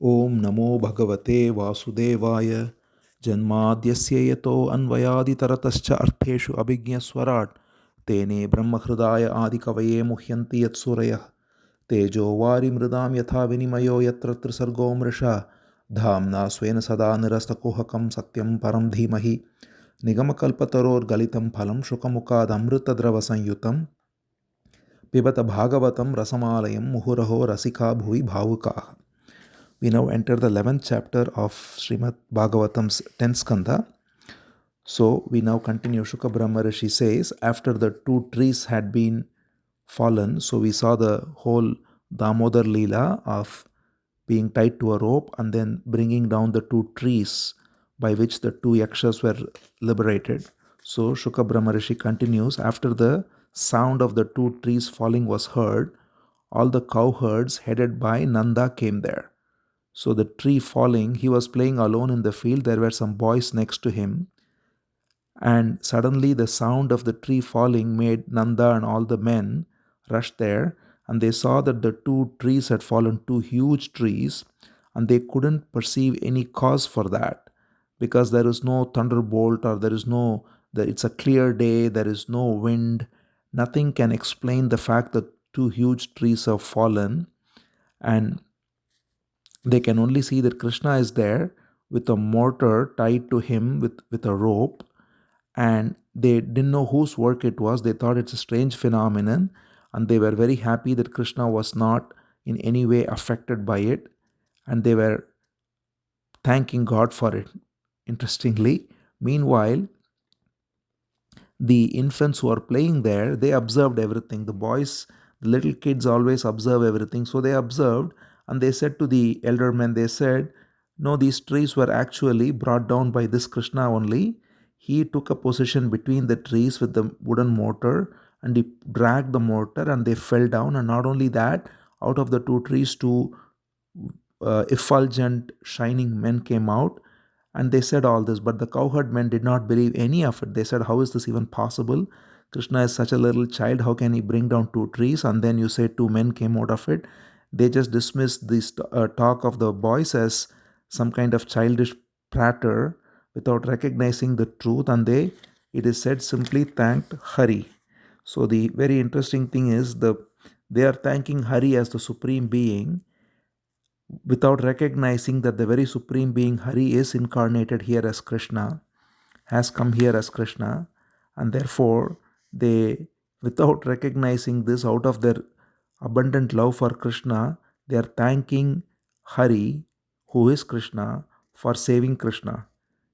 Om Namo Bhagavate Vasudevaya Janmadyasya yato Anvayaditaratascha Artheshu Abhigyaswarat Tene Brahmahridaya Adikavaye Muhyanti Yatsurayah Tejo Vari Mridam Yatha Vinimayo Yatra Trisargo Mrisha Dhamna Swena Sada Nirastakohakam Satyam Param Dhimahi Nigamakalpataror Galitam Phalam Shukamukad Amritadrava Sanyutam Pibata Bhagavatam Rasamalayam Muhuraho Rasika Bhuvi Bhavukaha. We now enter the 11th chapter of Srimad Bhagavatam's 10th Skandha. So we now continue. Shuka Brahma Rishi says, after the two trees had been fallen, so we saw the whole Damodar Leela of being tied to a rope and then bringing down the two trees by which the two yakshas were liberated. So Shuka Brahma Rishi continues, after the sound of the two trees falling was heard, all the cowherds headed by Nanda came there. So the tree falling, he was playing alone in the field. There were some boys next to him. And suddenly the sound of the tree falling made Nanda and all the men rush there. And they saw that the two trees had fallen, two huge trees. And they couldn't perceive any cause for that. Because there is no thunderbolt or it's a clear day, there is no wind. Nothing can explain the fact that two huge trees have fallen. And they can only see that Krishna is there with a mortar tied to him with a rope, and they didn't know whose work it was. They thought it's a strange phenomenon, and they were very happy that Krishna was not in any way affected by it, and they were thanking God for it. Interestingly, meanwhile, the infants who are playing there, they observed everything. The boys, the little kids always observe everything. So they observed and they said to the elder men, they said, no, these trees were actually brought down by this Krishna only. He took a position between the trees with the wooden mortar and he dragged the mortar and they fell down. And not only that, out of the two trees, two effulgent, shining men came out. And they said all this, but the cowherd men did not believe any of it. They said, how is this even possible? Krishna is such a little child. How can he bring down two trees? And then you say two men came out of it. They just dismissed this talk of the boys as some kind of childish pratter without recognizing the truth. And it is said, simply thanked Hari. So the very interesting thing is they are thanking Hari as the supreme being, without recognizing that the very supreme being Hari is incarnated here as Krishna, has come here as Krishna, and therefore they, without recognizing this, out of their abundant love for Krishna, they are thanking Hari, who is Krishna, for saving Krishna.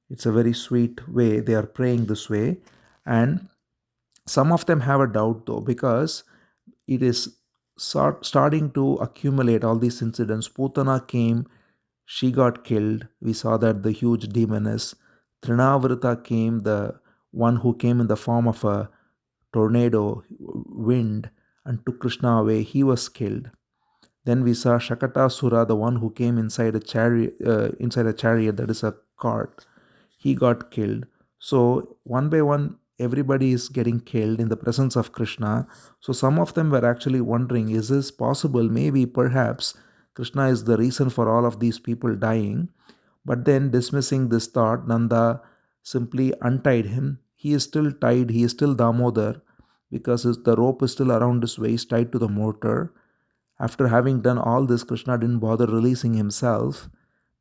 It's a very sweet way. They are praying this way. And some of them have a doubt though, because it is starting to accumulate all these incidents. Putana came, she got killed. We saw that the huge demoness. Trinavrita came, the one who came in the form of a tornado, wind, and took Krishna away. He was killed. Then we saw Shakatasura, the one who came inside a chariot, that is a cart. He got killed. So one by one, everybody is getting killed in the presence of Krishna. So some of them were actually wondering, is this possible? Maybe, perhaps, Krishna is the reason for all of these people dying. But then, dismissing this thought, Nanda simply untied him. He is still tied, he is still Damodar, because the rope is still around his waist, tied to the mortar. After having done all this, Krishna didn't bother releasing himself,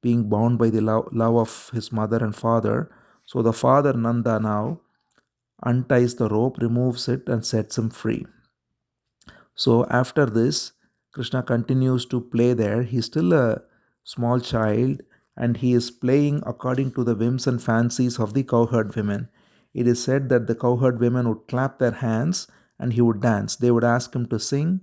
being bound by the love of his mother and father. So the father, Nanda, now unties the rope, removes it, and sets him free. So after this, Krishna continues to play there. He's still a small child and he is playing according to the whims and fancies of the cowherd women. It is said that the cowherd women would clap their hands and he would dance. They would ask him to sing,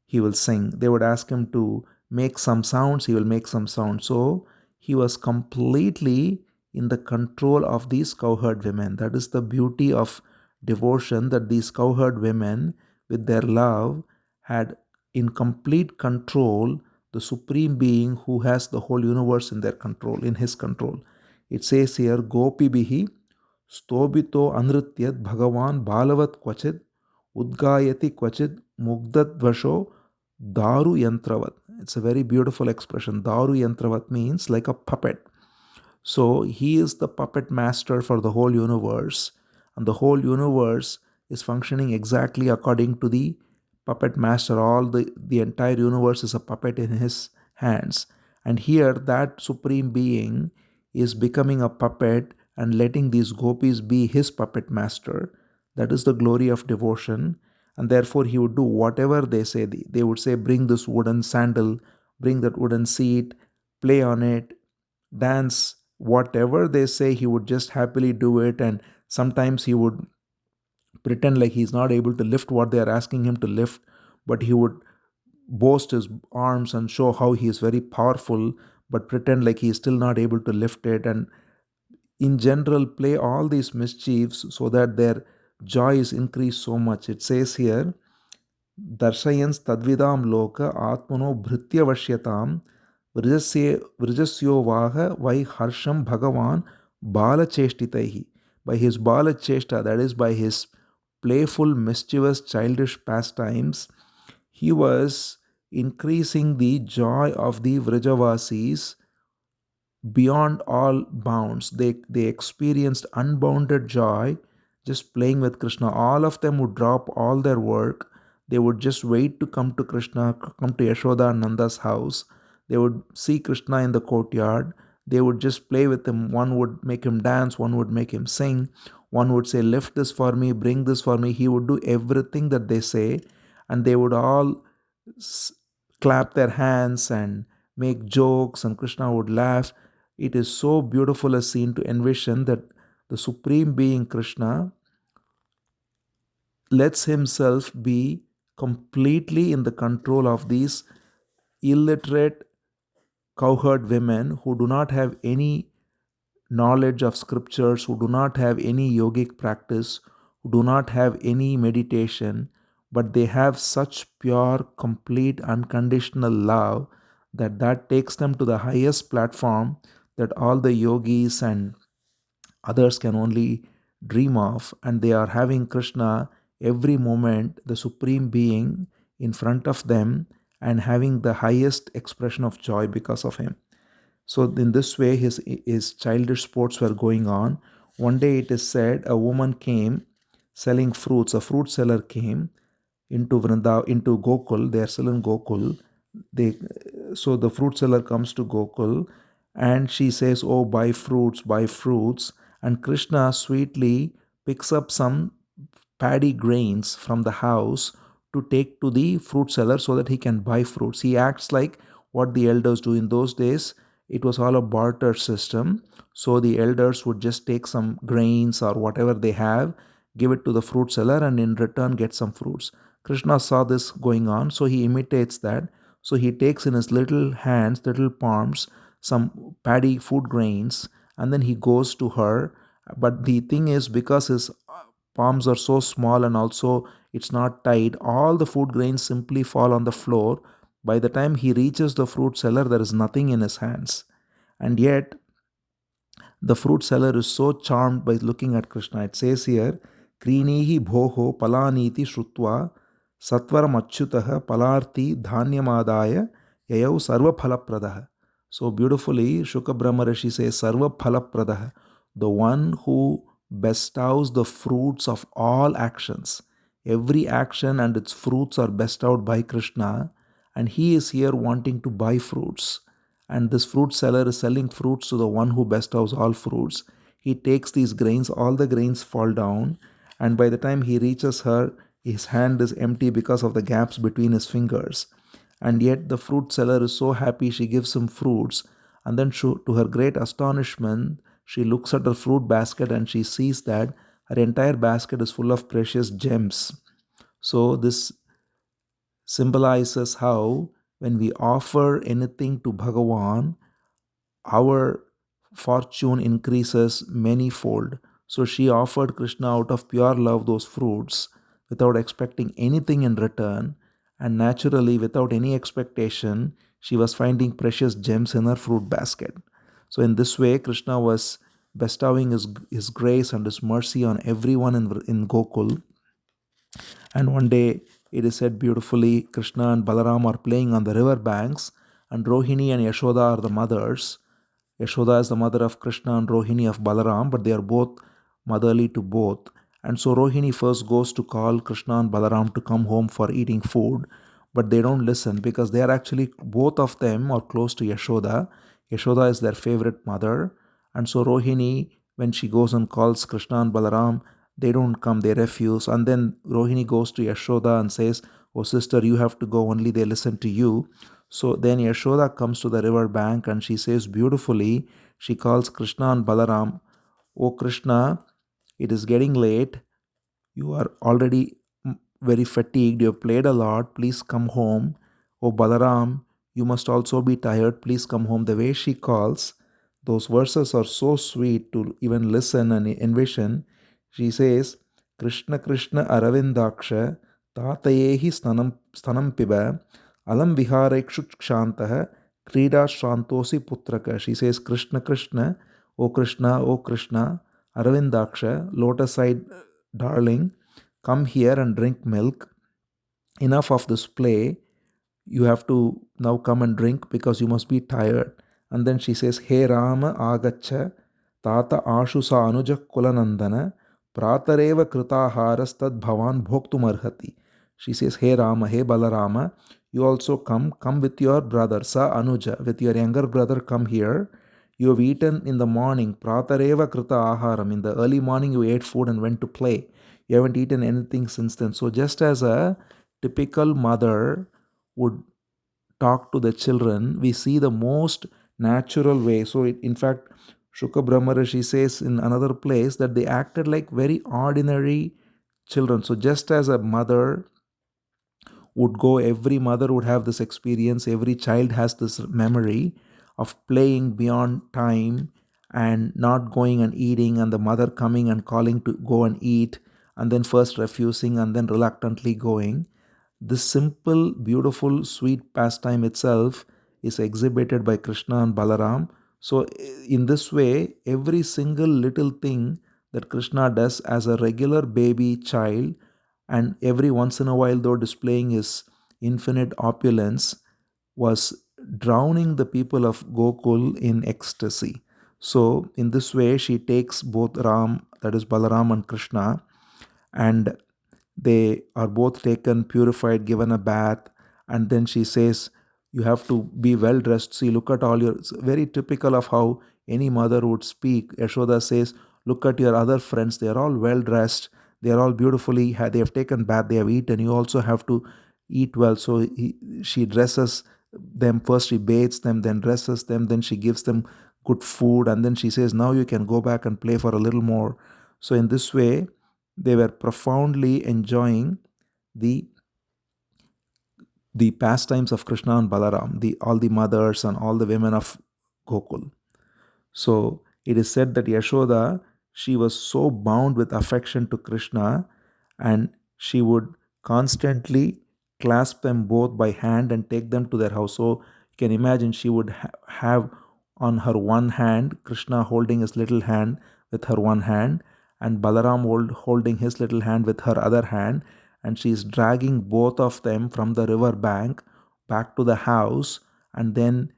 he will sing. They would ask him to make some sounds, he will make some sounds. So he was completely in the control of these cowherd women. That is the beauty of devotion, that these cowherd women, with their love, had in complete control the supreme being who has the whole universe in their control, in his control. It says here, Gopi bihi stobito anrityat bhagavan balavat kvachit udgayati kvachit mugdadvasho daru yantravat. It's a very beautiful expression. Daru yantravat means like a puppet. So he is the puppet master for the whole universe, and the whole universe is functioning exactly according to the puppet master. All the entire universe is a puppet in his hands. And here that supreme being is becoming a puppet and letting these gopis be his puppet master. That is the glory of devotion. And therefore he would do whatever they say. They would say, bring this wooden sandal, bring that wooden seat, play on it, dance, whatever they say, he would just happily do it. And sometimes he would pretend like he's not able to lift what they are asking him to lift, but he would boast his arms and show how he is very powerful, but pretend like he is still not able to lift it. And in general, play all these mischiefs so that their joy is increased so much. It says here, दर्शयन्स् तद्विदां लोक आत्मनो भृत्यवश्यतां वृजस्योवाह वै हर्षं भगवान् balacheshtitaihi. By his balacheshta, that is by his playful, mischievous, childish pastimes, he was increasing the joy of the Vrajavasis beyond all bounds. They experienced unbounded joy just playing with Krishna. All of them would drop all their work. They would just wait to come to Krishna, come to Yashoda and Nanda's house. They would see Krishna in the courtyard. They would just play with him. One would make him dance, one would make him sing, one would say, lift this for me, bring this for me. He would do everything that they say, and they would all clap their hands and make jokes, and Krishna would laugh. It is so beautiful a scene to envision that the Supreme Being Krishna lets himself be completely in the control of these illiterate cowherd women who do not have any knowledge of scriptures, who do not have any yogic practice, who do not have any meditation, but they have such pure, complete, unconditional love that takes them to the highest platform that all the yogis and others can only dream of. And they are having Krishna every moment, the Supreme Being, in front of them, and having the highest expression of joy because of him. So in this way, his childish sports were going on. One day it is said a woman came selling fruits. A fruit seller came into into Gokul. They are still in Gokul. So the fruit seller comes to Gokul, and she says, "Oh, buy fruits, buy fruits." And Krishna sweetly picks up some paddy grains from the house to take to the fruit seller so that he can buy fruits. He acts like what the elders do in those days. It was all a barter system. So the elders would just take some grains or whatever they have, give it to the fruit seller, and in return get some fruits. Krishna saw this going on, so he imitates that. So he takes in his little hands, little palms, some paddy food grains, and then he goes to her. But the thing is, because his palms are so small and also it's not tight, all the food grains simply fall on the floor. By the time he reaches the fruit seller, there is nothing in his hands. And yet, the fruit seller is so charmed by looking at Krishna. It says here, Krinihi bhoho palaniti shrutva satvaram achyutaha palarti dhanyamadaya yayau sarva phalapradaha. So beautifully, Shuka Brahma Rishi says, Sarva phalapradaha, the one who bestows the fruits of all actions. Every action and its fruits are bestowed by Krishna, and he is here wanting to buy fruits. And this fruit seller is selling fruits to the one who bestows all fruits. He takes these grains, all the grains fall down, and by the time he reaches her, his hand is empty because of the gaps between his fingers. And yet the fruit seller is so happy, she gives him fruits, and then to her great astonishment, she looks at her fruit basket and she sees that her entire basket is full of precious gems. So this symbolizes how when we offer anything to Bhagavan, our fortune increases manyfold. So she offered Krishna out of pure love those fruits without expecting anything in return, and naturally, without any expectation, she was finding precious gems in her fruit basket. So, in this way, Krishna was bestowing his grace and his mercy on everyone in Gokul. And one day it is said beautifully, Krishna and Balaram are playing on the river banks, and Rohini and Yashoda are the mothers. Yashoda is the mother of Krishna and Rohini of Balaram, but they are both motherly to both. And so Rohini first goes to call Krishna and Balaram to come home for eating food, but they don't listen because they are actually, both of them are close to Yashoda. Yashoda is their favorite mother. And so Rohini, when she goes and calls Krishna and Balaram, they don't come, they refuse. And then Rohini goes to Yashoda and says, "Oh sister, you have to go, only they listen to you." So then Yashoda comes to the river bank and she says beautifully, she calls Krishna and Balaram, "Oh Krishna, it is getting late. You are already very fatigued. You have played a lot. Please come home. Oh Balaram, you must also be tired. Please come home." The way she calls, those verses are so sweet to even listen and envision. She says, "Krishna Krishna Aravindaksha Tatayehi stanam piba alam viharekshu kshantaha krida shrantosi putraka." She says, "Krishna Krishna, O Krishna, O Krishna, Aravindaksha, lotus-eyed darling, come here and drink milk. Enough of this play. You have to now come and drink because you must be tired." And then she says, "He Rama agacha tata ashusa anuja kulanandana pratareva kritaharas tad bhavan bhoktumarhati." She says, "Hey Rama, hey Balarama, you also come with your brother, Sa Anuja, with your younger brother, come here. You have eaten in the morning, pratareva krita aharam, in the early morning you ate food and went to play. You haven't eaten anything since then." So just as a typical mother would talk to the children, we see the most natural way. So in fact, Shukha Brahmarishi says in another place that they acted like very ordinary children. So just as a mother would go, every mother would have this experience, every child has this memory of playing beyond time and not going and eating, and the mother coming and calling to go and eat, and then first refusing and then reluctantly going. This simple, beautiful, sweet pastime itself is exhibited by Krishna and Balaram. So in this way, every single little thing that Krishna does as a regular baby child, and every once in a while, though displaying his infinite opulence, was drowning the people of Gokul in ecstasy. So, in this way, she takes both Ram, that is Balaram, and Krishna, and they are both taken, purified, given a bath, and then she says, "You have to be well dressed. See, look at all your." It's very typical of how any mother would speak. Yashoda says, "Look at your other friends. They are all well dressed. They are all beautifully. They have taken bath. They have eaten. You also have to eat well." So she dresses them first. She bathes them, then dresses them, then she gives them good food, and then she says, "Now you can go back and play for a little more." So in this way, they were profoundly enjoying the the pastimes of Krishna and Balaram, all the mothers and all the women of Gokul. So it is said that Yashoda, she was so bound with affection to Krishna, and she would constantly clasp them both by hand and take them to their house. So you can imagine she would have on her one hand Krishna holding his little hand with her one hand, and Balaram holding his little hand with her other hand, and she is dragging both of them from the river bank back to the house, and then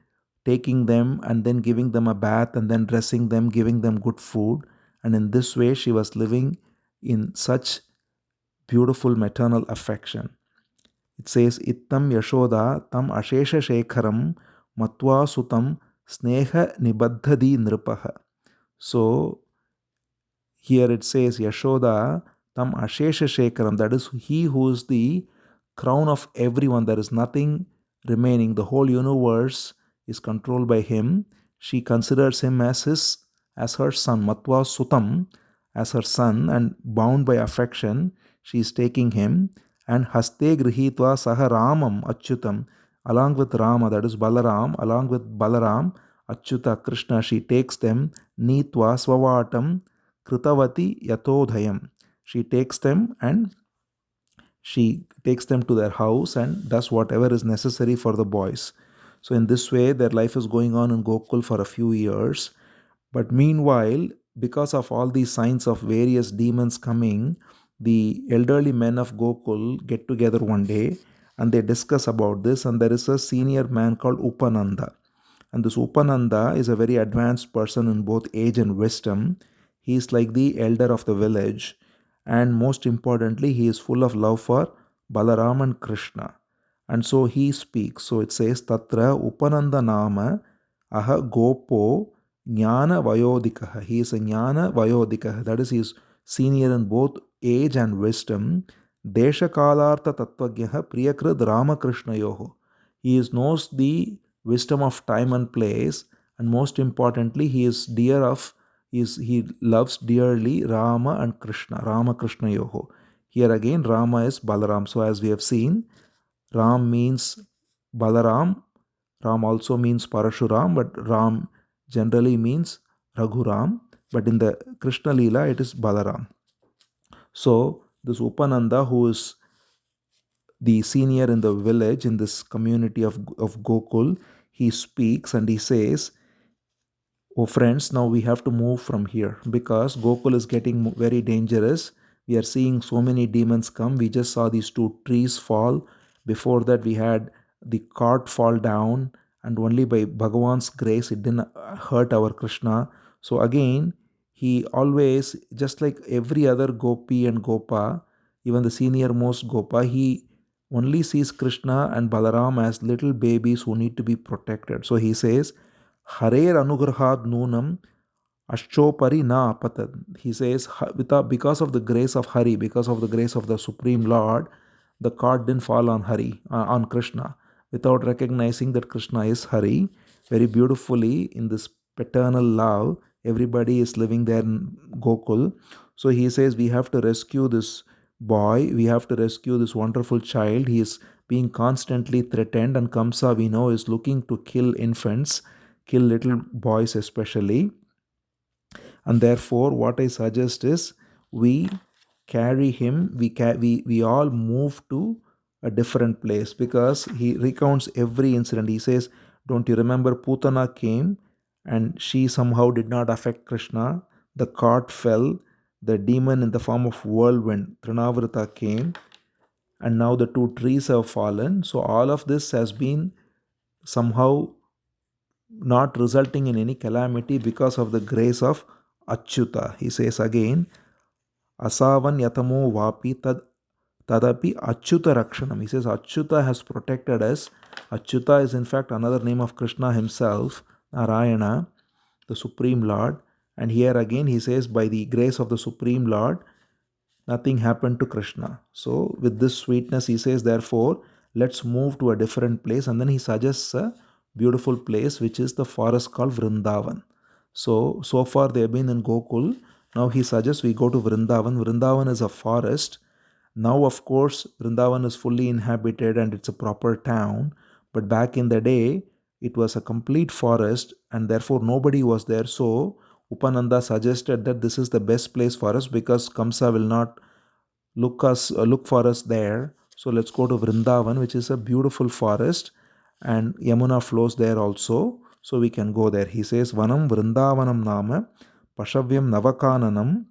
taking them and then giving them a bath and then dressing them, giving them good food. And in this way, she was living in such beautiful maternal affection. It says, "Ittam Yashoda tam ashesha shekharam matva sutam sneha nibaddhadi nripaha." So here it says, Yashoda tam ashesha shekaram, that is he who is the crown of everyone. There is nothing remaining. The whole universe is controlled by him. She considers him as her son, Matva Sutam, as her son, and bound by affection, she is taking him. And Haste Grihitva Saha Ramam Achyutam, along with Rama, that is Balaram, along with Balaram, Achyuta Krishna, she takes them, Nitva Swavatam Kritavati Yatodhayam. She takes them and she takes them to their house and does whatever is necessary for the boys. So, in this way, their life is going on in Gokul for a few years. But meanwhile, because of all these signs of various demons coming, the elderly men of Gokul get together one day and they discuss about this. And there is a senior man called Upananda. And this Upananda is a very advanced person in both age and wisdom. He is like the elder of the village. And most importantly, he is full of love for Balaram and Krishna. And so he speaks. So it says, Tatra Upananda Nama Aha Gopo Jnana Vayodikaha. He is a Jnana Vayodikaha. That is, he is senior in both age and wisdom. Desha Kalartha Tattvagyaha Priyakrid Ramakrishna Yoho. He knows the wisdom of time and place, and most importantly, he loves dearly Rama and Krishna, Rama Krishna Yoho. Here again, Rama is Balaram. So as we have seen, Ram means Balaram. Ram also means Parashuram, but Ram generally means Raghuram. But in the Krishna Leela, it is Balaram. So this Upananda, who is the senior in the village in this community of Gokul, he speaks and he says, "Oh friends, now we have to move from here because Gokul is getting very dangerous. We are seeing so many demons come. We just saw these two trees fall. Before that, we had the cart fall down, and only by Bhagavan's grace it didn't hurt our Krishna." So again, he always, just like every other Gopi and Gopa, even the senior most Gopa, he only sees Krishna and Balaram as little babies who need to be protected. So he says, Harer anugrahad nunam ashchopari na apatad. He says, because of the grace of Hari, because of the grace of the Supreme Lord, the card didn't fall on Hari, on Krishna, without recognizing that Krishna is Hari. Very beautifully, in this paternal love, everybody is living there in Gokul. So he says, we have to rescue this boy, we have to rescue this wonderful child. He is being constantly threatened, and Kamsa, we know, is looking to kill infants, kill little boys especially. And therefore, what I suggest is we carry him, we all move to a different place, because he recounts every incident. He says, don't you remember Putana came and she somehow did not affect Krishna? The cart fell, the demon in the form of whirlwind, Trinavrita, came, and now the two trees have fallen. So all of this has been somehow not resulting in any calamity because of the grace of Achyuta. He says again, Asavan yatamo vapi tadapi Achyuta rakshanam. He says Achyuta has protected us. Achyuta is in fact another name of Krishna himself, Narayana, the Supreme Lord. And here again he says, by the grace of the Supreme Lord, nothing happened to Krishna. So with this sweetness, he says, therefore, let's move to a different place. And then he suggests a beautiful place, which is the forest called Vrindavan. So far they have been in Gokul. Now he suggests we go to Vrindavan. Vrindavan is a forest. Now, of course, Vrindavan is fully inhabited and it's a proper town. But back in the day, it was a complete forest and therefore nobody was there. So Upananda suggested that this is the best place for us because Kamsa will not look for us there. So let's go to Vrindavan, which is a beautiful forest, and Yamuna flows there also. So we can go there. He says, Vanam Vrindavanam Nama Pashavyam Navakananam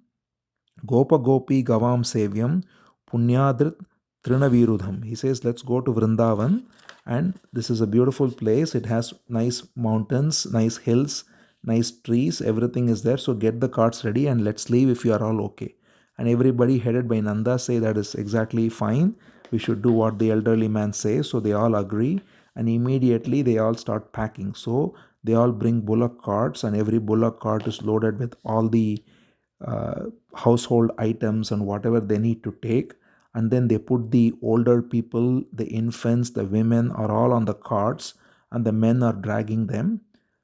Gopa Gopi Gavam Sevyam Punyadrit Trinavirudham. He says, let's go to Vrindavan, and this is a beautiful place. It has nice mountains, nice hills, nice trees, everything is there. So get the carts ready and let's leave if you are all okay. And everybody headed by Nanda say that is exactly fine. We should do what the elderly man says. So they all agree, and immediately they all start packing. So they all bring bullock carts, and every bullock cart is loaded with all the household items and whatever they need to take. And then they put the older people, the infants, the women are all on the carts, and the men are dragging them.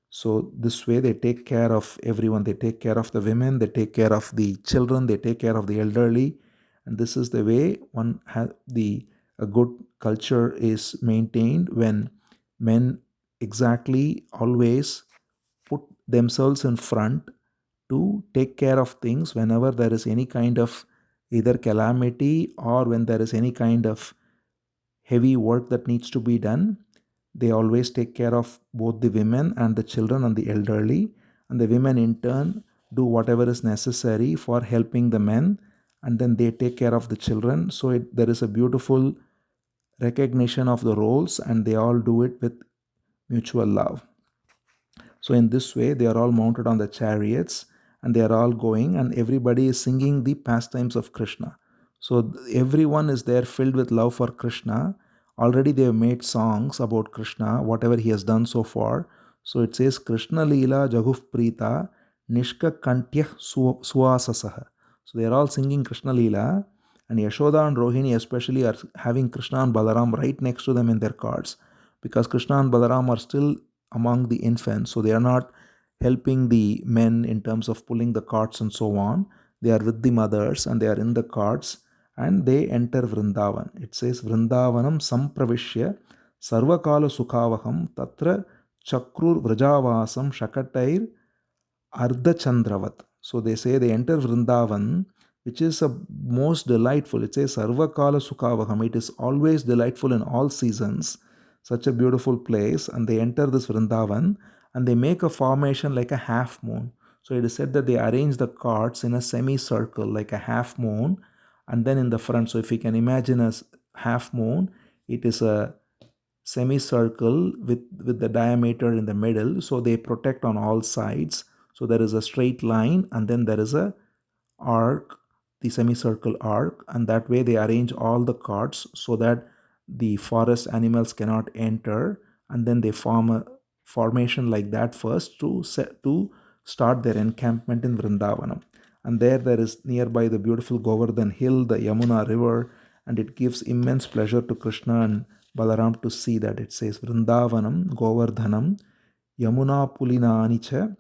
So this way they take care of everyone. They take care of the women, they take care of the children, they take care of the elderly. And this is the way a good culture is maintained, when men exactly always put themselves in front to take care of things whenever there is any kind of either calamity or when there is any kind of heavy work that needs to be done. They always take care of both the women and the children and the elderly, and the women in turn do whatever is necessary for helping the men and then they take care of the children. So there is a beautiful recognition of the roles, and they all do it with mutual love. So in this way, they are all mounted on the chariots, and they are all going, and everybody is singing the pastimes of Krishna. So everyone is there filled with love for Krishna. Already they have made songs about Krishna, whatever he has done so far. So it says Krishna Leela Jaguf Prita Nishka Kantyah Suasasaha. So they are all singing Krishna Leela, and Yashoda and Rohini especially are having Krishna and Balaram right next to them in their carts, because Krishna and Balaram are still among the infants, so they are not helping the men in terms of pulling the carts and so on. They are with the mothers and they are in the carts, and they enter Vrindavan. It says Vrindavanam sampravishya sarvakala sukhavaham tatra chakrur vrajavasam shakatair ardhachandravat. So they say they enter Vrindavan, which is a most delightful. It says sarvakala sukhavaham. It is always delightful in all seasons. Such a beautiful place. And they enter this Vrindavan, and they make a formation like a half moon. So it is said that they arrange the carts in a semicircle like a half moon, and then in the front. So if you can imagine a half moon, it is a semicircle with the diameter in the middle. So they protect on all sides. So there is a straight line, and then there is a arc, the semicircle arc, and that way they arrange all the carts so that the forest animals cannot enter, and then they form a formation like that first to start their encampment in Vrindavanam. And there is nearby the beautiful Govardhan hill, the Yamuna river, and it gives immense pleasure to Krishna and Balaram to see that. It says Vrindavanam Govardhanam Yamuna Pulinanicha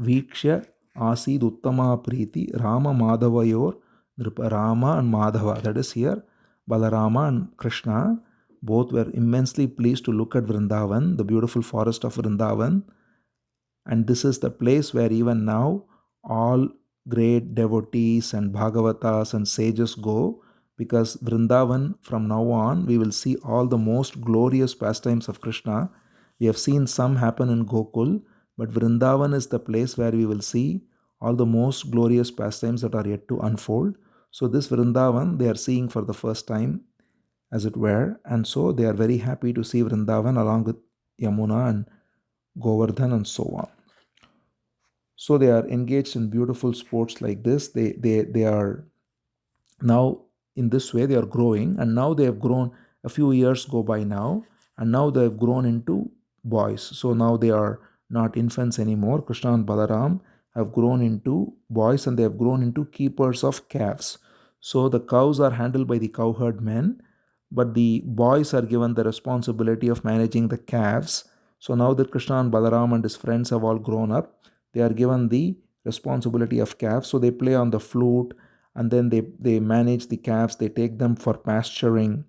Vikshya Asid Uttama Priti Rama Madhavayor Rama and Madhava. That is here Balarama and Krishna both were immensely pleased to look at Vrindavan, the beautiful forest of Vrindavan. And this is the place where even now all great devotees and Bhagavatas and sages go, because Vrindavan from now on we will see all the most glorious pastimes of Krishna. We have seen some happen in Gokul, but Vrindavan is the place where we will see all the most glorious pastimes that are yet to unfold. So this Vrindavan they are seeing for the first time, as it were, and so they are very happy to see Vrindavan along with Yamuna and Govardhan and so on. So they are engaged in beautiful sports like this. They are now in this way they are growing, and now they have grown. A few years go by now, and now they have grown into boys. So now they are not infants anymore. Krishna and Balaram have grown into boys, and they have grown into keepers of calves. So the cows are handled by the cowherd men, but the boys are given the responsibility of managing the calves. So now that Krishna and Balaram and his friends have all grown up, they are given the responsibility of calves. So they play on the flute, and then they manage the calves. They take them for pasturing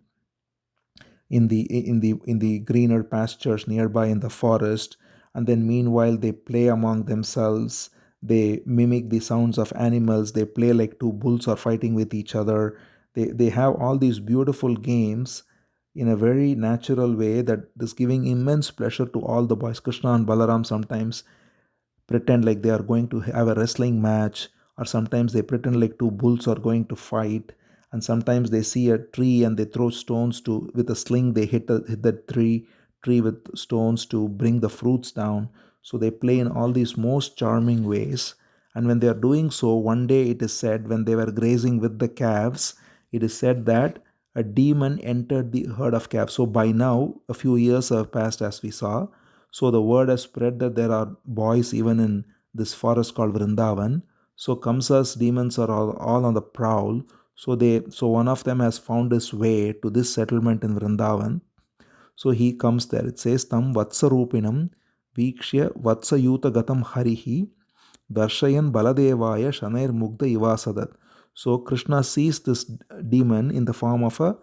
in the greener pastures nearby in the forest, and then meanwhile they play among themselves. They mimic the sounds of animals. They play like two bulls are fighting with each other. They have all these beautiful games in a very natural way that is giving immense pleasure to all the boys. Krishna and Balaram sometimes pretend like they are going to have a wrestling match, or sometimes they pretend like two bulls are going to fight, and sometimes they see a tree and they throw stones to with a sling. They hit the tree with stones to bring the fruits down. So they play in all these most charming ways. And when they are doing so, one day it is said, when they were grazing with the calves, it is said that a demon entered the herd of calves. So by now a few years have passed, as we saw. So the word has spread that there are boys even in this forest called Vrindavan. So Kamsa's demons are all on the prowl. So one of them has found his way to this settlement in Vrindavan. So he comes there. It says Tam Vatsarupinam Vikshya Vatsayuta Gatam Harihi Darshayan Baladevaya Shanair Mugda Ivasadat. So Krishna sees this demon in the form of a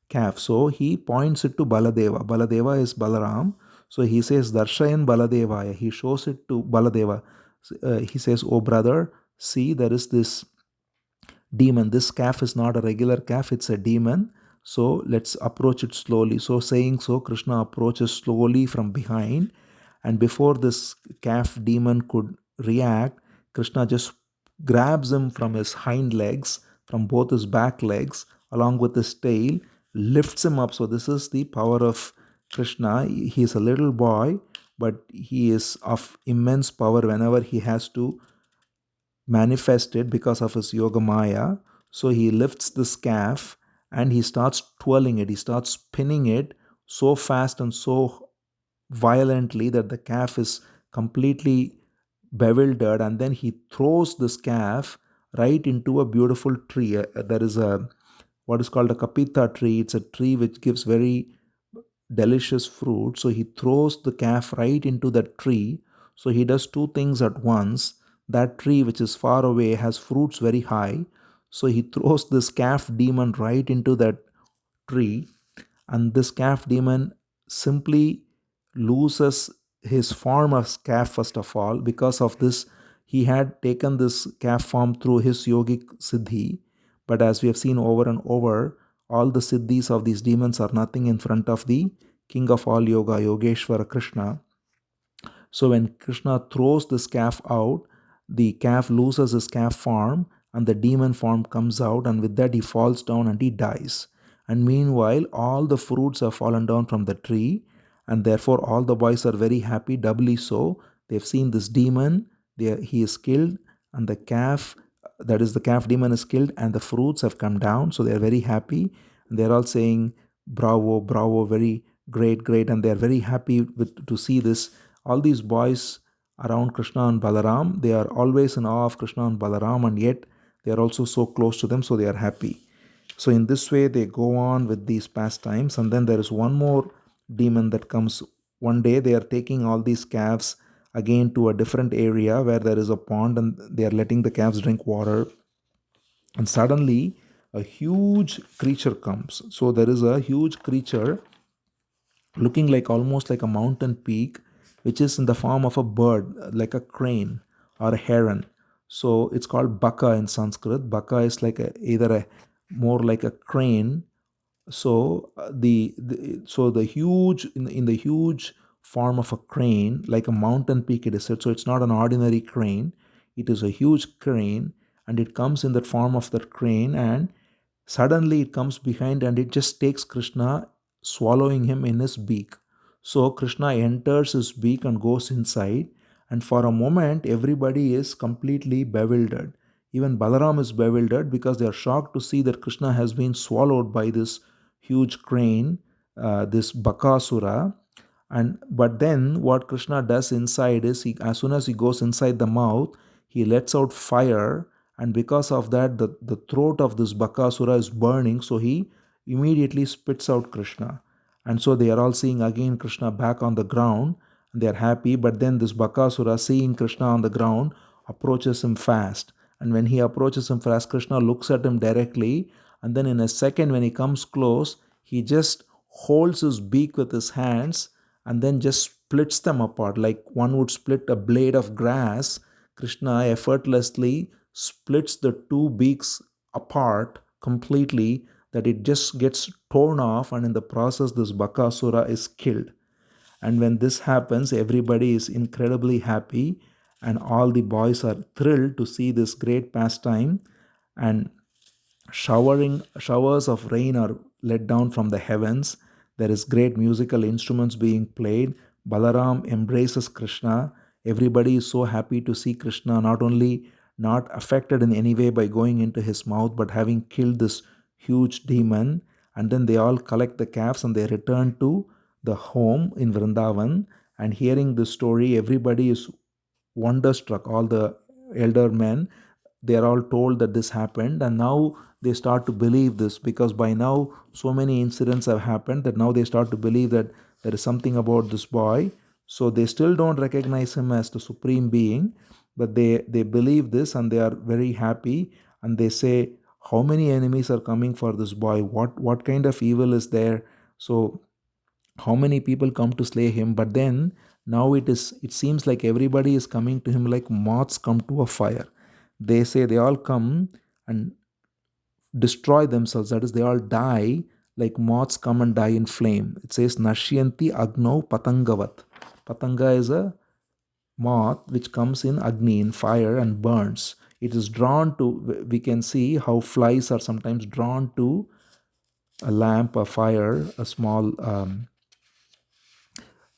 calf. So he points it to Baladeva. Baladeva is Balaram. So he says Darshayan Baladevaya. He shows it to Baladeva. He says, "Oh brother, see, there is this demon. This calf is not a regular calf, it's a demon. So let's approach it slowly." So saying so, Krishna approaches slowly from behind, and before this calf demon could react, Krishna just grabs him from his hind legs, from both his back legs along with his tail, lifts him up. So this is the power of Krishna. He is a little boy, but he is of immense power whenever he has to manifest it because of his yoga maya. So he lifts this calf and he starts twirling it. He starts spinning it so fast and so violently that the calf is completely bewildered, and then he throws this calf right into a beautiful tree. There is a what is called a kapita tree. It's a tree which gives very delicious fruit. So he throws the calf right into that tree. So he does two things at once. That tree, which is far away, has fruits very high. So he throws this calf demon right into that tree, and this calf demon simply loses his form as calf first of all. Because of this, he had taken this calf form through his yogic siddhi, but as we have seen over and over, all the siddhis of these demons are nothing in front of the king of all yoga, Yogeshwara Krishna. So when Krishna throws this calf out, the calf loses his calf form and the demon form comes out, and with that he falls down and he dies. And meanwhile, all the fruits have fallen down from the tree, and therefore all the boys are very happy, doubly so. They've seen this demon, he is killed, and the calf, that is, the calf demon is killed, and the fruits have come down. So they are very happy, and they're all saying, "Bravo, bravo, very great, great," and they are very happy to see this. All these boys around Krishna and Balaram, they are always in awe of Krishna and Balaram, and yet they are also so close to them, so they are happy. So in this way, they go on with these pastimes, and then there is one more demon that comes. One day, they are taking all these calves again to a different area where there is a pond, and they are letting the calves drink water. And suddenly, a huge creature comes. So there is a huge creature looking like almost like a mountain peak, which is in the form of a bird, like a crane or a heron. So it's called Baka in Sanskrit. Baka is like either a more like a crane. So the huge in the huge form of a crane, like a mountain peak, it is said. So it's not an ordinary crane; it is a huge crane, and it comes in the form of that crane, and suddenly it comes behind and it just takes Krishna, swallowing him in his beak. So Krishna enters his beak and goes inside, and for a moment, everybody is completely bewildered. Even Balaram is bewildered because they are shocked to see that Krishna has been swallowed by this huge crane, this Bakasura. And but then what Krishna does inside is, as soon as he goes inside the mouth, he lets out fire, and because of that, the throat of this Bakasura is burning, so he immediately spits out Krishna. And so they are all seeing again Krishna back on the ground, and they are happy. But then this Bakasura, seeing Krishna on the ground, approaches him fast. And when he approaches him fast, Krishna looks at him directly, and then in a second, when he comes close, he just holds his beak with his hands and then just splits them apart like one would split a blade of grass. Krishna effortlessly splits the two beaks apart completely, that it just gets torn off, and in the process, this Bakasura is killed. And when this happens, everybody is incredibly happy, and all the boys are thrilled to see this great pastime. And showers of rain are let down from the heavens. There is great musical instruments being played. Balaram embraces Krishna. Everybody is so happy to see Krishna not only not affected in any way by going into his mouth, but having killed this huge demon. And then they all collect the calves and they return to the home in Vrindavan. And hearing this story, everybody is wonderstruck. All the elder men, they are all told that this happened, and now they start to believe this, because by now so many incidents have happened that now they start to believe that there is something about this boy. So they still don't recognize him as the supreme being, but they believe this and they are very happy, and they say, how many enemies are coming for this boy? What kind of evil is there? So how many people come to slay him? But then now it seems like everybody is coming to him like moths come to a fire. They say they all come and destroy themselves, that is, they all die like moths come and die in flame. It says nashyanti agno patangavat. Patanga is a moth which comes in Agni, in fire, and burns. It is drawn to, we can see how flies are sometimes drawn to a lamp, a fire, a small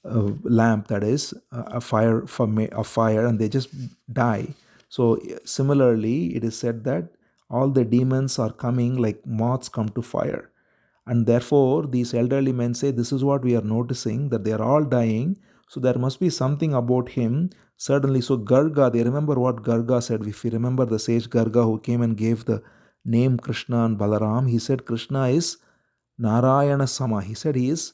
lamp, that is a fire, a fire, and they just die. So similarly, it is said that all the demons are coming like moths come to fire. And therefore, these elderly men say, this is what we are noticing, that they are all dying. So there must be something about him. Certainly, so Garga, they remember what Garga said. If you remember the sage Garga who came and gave the name Krishna and Balaram, he said Krishna is Narayana Sama. He said he is,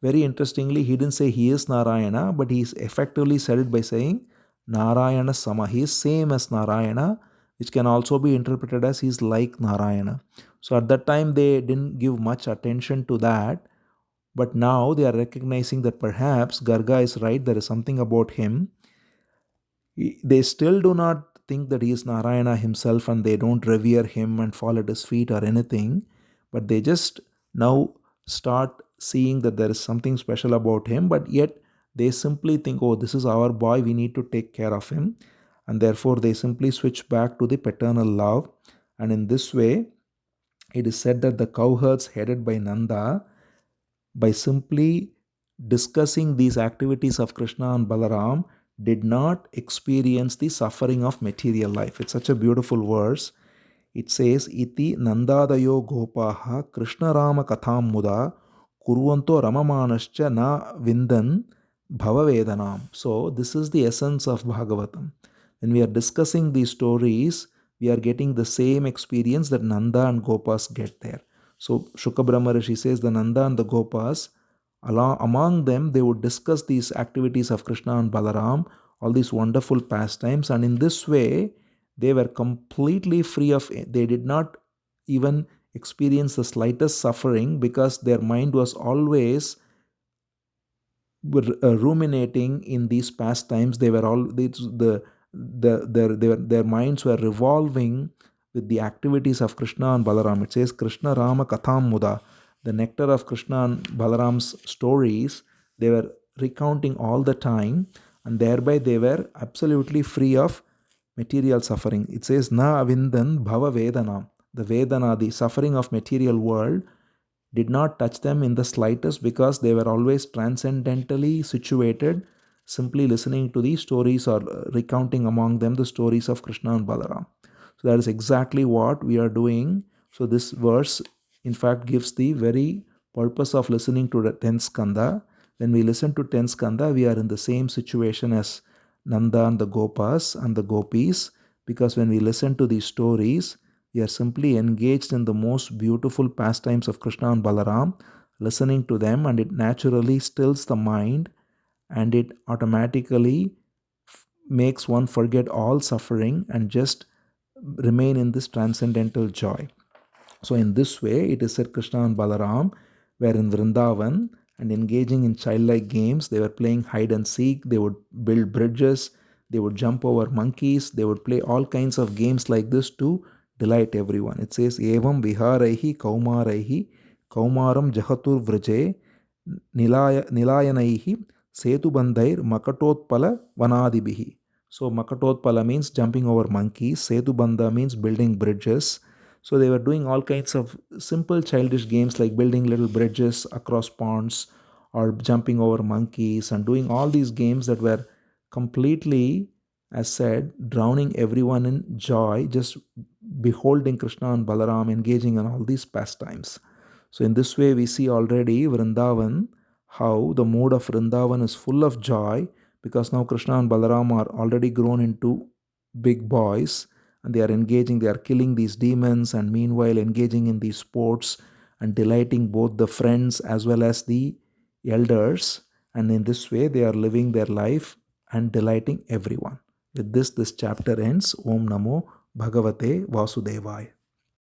very interestingly, he didn't say he is Narayana, but he effectively said it by saying Narayana Sama. He is same as Narayana, which can also be interpreted as he is like Narayana. So at that time they didn't give much attention to that, but now they are recognizing that perhaps Garga is right, there is something about him. They still do not think that he is Narayana himself, and they don't revere him and fall at his feet or anything, but they just now start seeing that there is something special about him, but yet they simply think, oh, this is our boy, we need to take care of him, and therefore they simply switch back to the paternal love. And in this way, it is said that the cowherds headed by Nanda, by simply discussing these activities of Krishna and Balaram, did not experience the suffering of material life. It's such a beautiful verse. It says, Iti Nandadayo Gopaha Krishna Rama Katham Muda Kurvanto Ramamanascha Na Vindan Bhavavedanam. So, this is the essence of Bhagavatam. When we are discussing these stories, we are getting the same experience that Nanda and Gopas get there. So, Shukha Brahma Rishi says the Nanda and the Gopas, among them, they would discuss these activities of Krishna and Balaram, all these wonderful pastimes, and in this way, they were completely free of, they did not even experience the slightest suffering, because their mind was always ruminating in these pastimes. They were all their minds were revolving with the activities of Krishna and Balaram. It says Krishna Rama Katham Muda, the nectar of Krishna and Balaram's stories. They were recounting all the time, and thereby they were absolutely free of material suffering. It says Na Avindan Bhava Vedana. The Vedana, the suffering of material world, did not touch them in the slightest, because they were always transcendentally situated, simply listening to these stories or recounting among them the stories of Krishna and Balaram. So that is exactly what we are doing. So this verse, in fact, gives the very purpose of listening to the 10th Skandha. When we listen to 10th Skandha, we are in the same situation as Nanda and the Gopas and the Gopis, because when we listen to these stories, we are simply engaged in the most beautiful pastimes of Krishna and Balaram, listening to them, and it naturally stills the mind, and it automatically makes one forget all suffering and just remain in this transcendental joy. So in this way, it is said Krishna and Balaram were in Vrindavan and engaging in childlike games. They were playing hide and seek, they would build bridges, they would jump over monkeys, they would play all kinds of games like this to delight everyone. It says, Evam viharaihi kaumaraihi kaumaram jahatur vraje nilayanaihi setubandhair makatotpala vanadibihi. So makatotpala means jumping over monkeys, setubandha means building bridges. So they were doing all kinds of simple childish games like building little bridges across ponds or jumping over monkeys, and doing all these games that were completely, as said, drowning everyone in joy, just beholding Krishna and Balaram engaging in all these pastimes. So in this way, we see already Vrindavan, how the mood of Vrindavan is full of joy, because now Krishna and Balaram are already grown into big boys, and they are engaging, they are killing these demons, and meanwhile engaging in these sports and delighting both the friends as well as the elders. And in this way, they are living their life and delighting everyone. With this chapter ends. Om Namo Bhagavate Vasudevaya.